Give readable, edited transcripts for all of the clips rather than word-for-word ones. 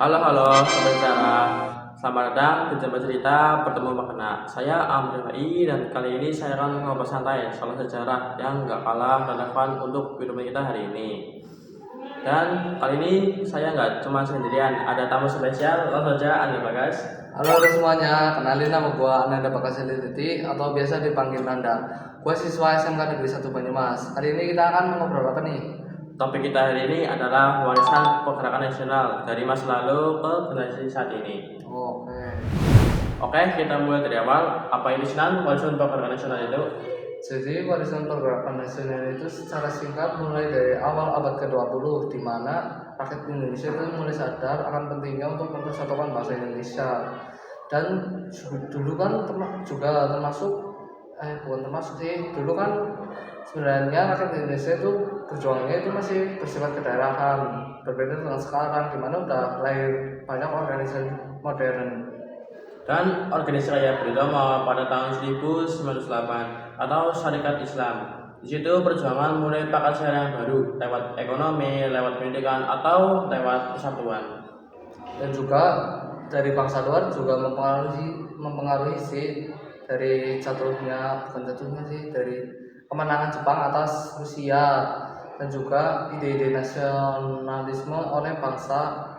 Halo Sobat Cara. Selamat datang di Jembat Cerita Bertemu Makna. Saya Amri Rai dan kali ini saya akan ngobrol santai soal sejarah yang gak kalah relevan untuk kehidupan kita hari ini. Dan kali ini saya nggak cuma sendirian, ada tamu spesial. Langsung saja Anda Bagas. Halo semuanya, kenalin nama gua Ananda Bagas Elititi atau biasa dipanggil Nanda. Gua siswa SMK Negeri 1 Banyumas. Hari ini kita akan mengobrol apa nih? Topik kita hari ini adalah warisan pergerakan nasional dari masa lalu ke generasi saat ini. Oke, kita mulai dari awal. Apa itu warisan pergerakan nasional itu? Jadi warisan pergerakan nasional itu secara singkat mulai dari awal abad ke-20 di mana rakyat Indonesia itu mulai sadar akan pentingnya untuk mempersatukan bahasa Indonesia. Dan dulu kan dulu kan sebenarnya rakyat Indonesia itu perjuangannya itu masih bersifat kedaerahan, berbeda dengan sekarang di mana udah lahir banyak organisasi modern. Dan organisasi Rakyat Berdaulat pada tahun 1908 atau Syarikat Islam. Di situ perjuangan mulai pakai cara yang baru lewat ekonomi, lewat pendidikan atau lewat persatuan. Dan juga dari bangsa luar juga mempengaruhi sih dari dari kemenangan Jepang atas Rusia dan juga ide-ide nasionalisme oleh bangsa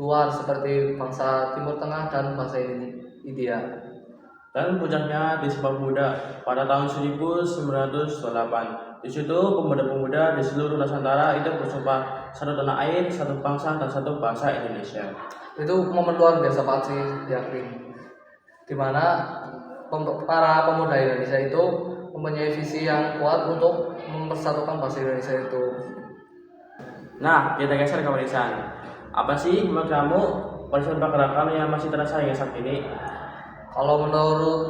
luar seperti bangsa Timur Tengah dan bangsa India. Dan puncaknya di Sumpah Pemuda pada tahun 1908. Di situ pemuda-pemuda di seluruh Nusantara itu bersumpah satu tanah air, satu bangsa dan satu bahasa Indonesia. Itu momen luar biasa banget sih, yakin. Dimana para pemuda Indonesia itu mempunyai visi yang kuat untuk mempersatukan bahasa Indonesia itu. Nah, kita geser ke warisan. Apa sih menurut kamu warisan pergerakan yang masih terasa hingga saat ini? Kalau menurut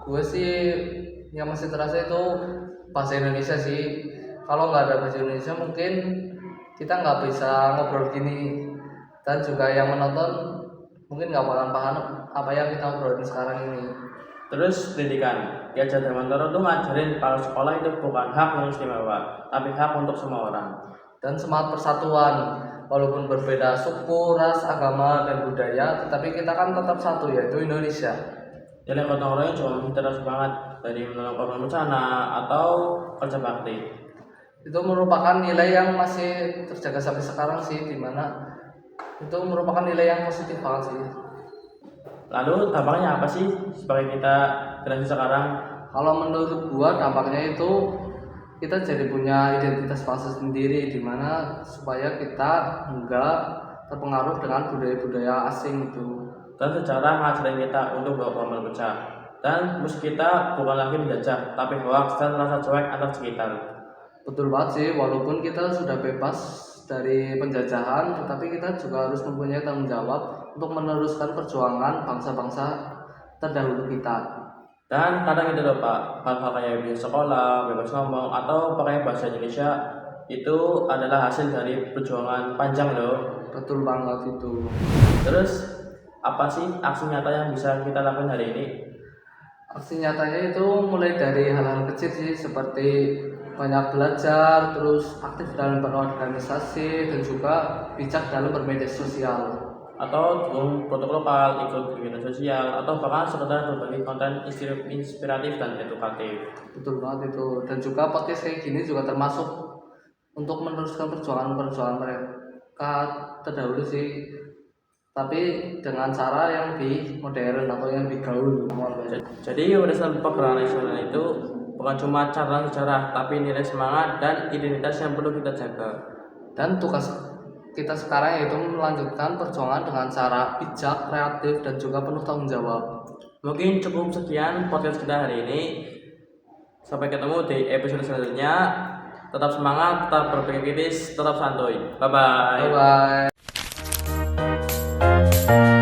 gue sih yang masih terasa itu bahasa Indonesia sih. Kalau nggak ada bahasa Indonesia mungkin kita nggak bisa ngobrol gini, dan juga yang menonton mungkin nggak bakalan paham apa yang kita obrolin sekarang ini. Terus pendidikan, Ki Hajar Dewantara tuh ngajarin kalau sekolah itu bukan hak yang istimewa, tapi hak untuk semua orang. Dan semangat persatuan, walaupun berbeda suku, ras, agama, dan budaya, tetapi kita kan tetap satu, yaitu Indonesia. Jadi gotong royong juga masih terus banget dari menolong korban bencana atau kerja bakti. Itu merupakan nilai yang masih terjaga sampai sekarang sih, dimana itu merupakan nilai yang positif banget sih. Lalu dampaknya apa sih sebagai kita generasi sekarang? Kalau menurut gua dampaknya itu kita jadi punya identitas bangsa sendiri, dimana supaya kita enggak terpengaruh dengan budaya-budaya asing itu. Dan secara ngajarin kita untuk bawa pecah. Dan musuh kita bukan lagi menjajah, tapi hoax dan rasa cuek antar sekitar. Betul banget sih, walaupun kita sudah bebas dari penjajahan, tetapi kita juga harus mempunyai tanggung jawab untuk meneruskan perjuangan bangsa-bangsa terdahulu kita. Dan kadang itu loh Pak, hal-hal kayak bisa sekolah, bebas ngomong, atau pakai bahasa Indonesia itu adalah hasil dari perjuangan panjang loh. Betul banget itu. Terus apa sih aksi nyata yang bisa kita lakukan hari ini? Aksi nyatanya itu mulai dari hal-hal kecil sih, seperti banyak belajar, terus aktif dalam berorganisasi, dan juga bijak dalam bermedia sosial. Atau dukung produk lokal, ikut kegiatan sosial, atau bahkan sekedar berbagi konten inspiratif dan edukatif. Betul banget itu. Dan juga podcast kayak gini juga termasuk untuk meneruskan perjuangan mereka terdahulu sih, tapi dengan cara yang lebih modern atau yang lebih gaul. Jadi warisan pergerakan nasional itu bukan cuma cara sejarah, tapi nilai semangat dan identitas yang perlu kita jaga. Dan tugas kita sekarang yaitu melanjutkan perjuangan dengan cara bijak, kreatif, dan juga penuh tanggung jawab. Mungkin cukup sekian podcast kita hari ini. Sampai ketemu di episode selanjutnya. Tetap semangat, tetap berpikir kritis, tetap santuy. Bye bye. Bye bye.